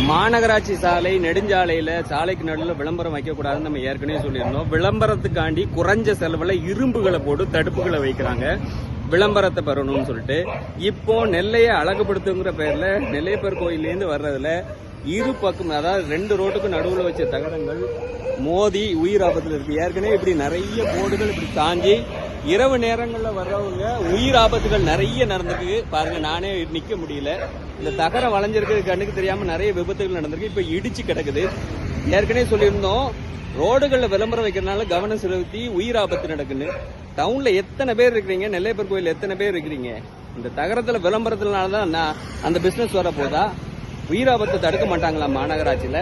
மாநகராட்சி சாலை நெடுஞ்சாலையில சாலைக்கு நடுவில் விளம்பரம் வைக்கக்கூடாதுன்னு நம்ம ஏற்கனவே சொல்லியிருந்தோம். விளம்பரத்துக்காண்டி குறைஞ்ச செலவுல இரும்புகளை போட்டு தடுப்புகளை வைக்கிறாங்க விளம்பரத்தை பெறணும்னு சொல்லிட்டு. இப்போ நெல்லையை அழகுபடுத்துங்கிற பேர்ல நெல்லையப்பர் கோயிலேருந்து வர்றதுல இரு பக்கம், அதாவது 2 ரோட்டுக்கும் நடுவில் வச்ச தகரங்கள் மோதி உயிர் ஆபத்தில் இருக்கு. ஏற்கனவே இப்படி நிறைய போர்டுகள் இப்படி தாங்கி இரவு நேரங்களில் வர்றவங்க உயிர் ஆபத்துகள் நிறைய நடந்திருக்கு பாருங்க. நானே நிக்க முடியல. இந்த தகரம் வளைஞ்சிருக்கு, கண்ணுக்கு தெரியாம நிறைய விபத்துகள் நடந்திருக்கு. இப்ப இடிச்சு கிடக்குது. ஏற்கனவே சொல்லியிருந்தோம், ரோடுகளில் விளம்பரம் வைக்கிறதுனால கவனம் செலுத்தி உயிர் ஆபத்து நடக்குன்னு. டவுன்ல எத்தனை பேர் இருக்கிறீங்க? நெல்லையப்பர் கோயில் எத்தனை பேர் இருக்கிறீங்க? இந்த தகரத்துல விளம்பரத்தினாலதான் அந்த பிசினஸ் வர போதா? உயிர் ஆபத்தை தடுக்க மாட்டாங்களா மாநகராட்சியில,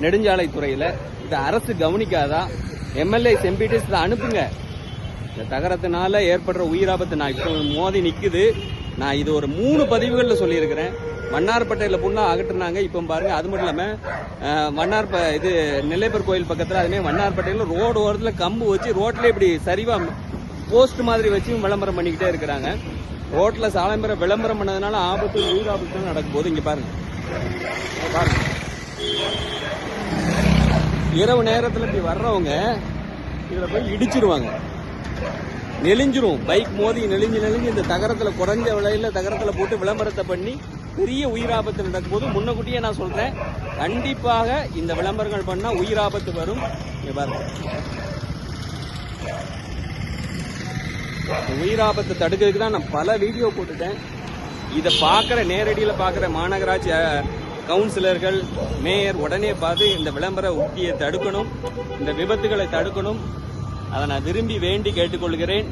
நெடுஞ்சாலை துறையில? இதை அரசு கவனிக்காதா? எம்எல்ஏ எம்பிடிஸ் அனுப்புங்க. இந்த தகரத்தினால ஏற்படுற உயிராபத்து நான் இப்போ மோதி நிக்குது. நான் இது ஒரு 3 பதிவுகளில் சொல்லியிருக்கிறேன். மன்னார்பட்டையில் புண்ணா அகற்றுனாங்க. இப்போ பாருங்க. அது மட்டும் இல்லாம இது நெல்லையப்பர் கோயில் பக்கத்தில் அதுமே மன்னார்பட்டையில் ரோடு ஓரத்தில் கம்பு வச்சு ரோட்ல இப்படி சரிவா போஸ்ட் மாதிரி வச்சு விளம்பரம் பண்ணிக்கிட்டே இருக்கிறாங்க. ரோட்ல சாலைமுறை விளம்பரம் பண்ணதுனால ஆபத்து, உயிர் ஆபத்து நடக்கும் போது இங்க பாருங்க. இரவு நேரத்தில் இப்படி வர்றவங்க இதுல போய் இடிச்சிருவாங்க, நெளிஞ்சிரும். பைக் மோதி நெளிஞ்சு இந்த தகரத்துல குறைஞ்ச விலையில தகரத்துல போட்டு விளம்பரத்தை பண்ணி பெரிய உயிராபத்து நடக்கும் போது முன்னக்கூட்டியே நான் சொல்றேன், கண்டிப்பாக இந்த விளம்பரங்கள் பண்ணா உயிராபத்து வரும். உயிராபத்தை தடுக்கிறதுக்கு தான் நான் பல வீடியோ போட்டுட்டேன். இதை நேரடியில் பார்க்குற மாநகராட்சி கவுன்சிலர்கள், மேயர் உடனே பார்த்து இந்த விளம்பர உத்தியை தடுக்கணும், இந்த விபத்துகளை தடுக்கணும். அதை நான் விரும்பி வேண்டி கேட்டுக்கொள்கிறேன்.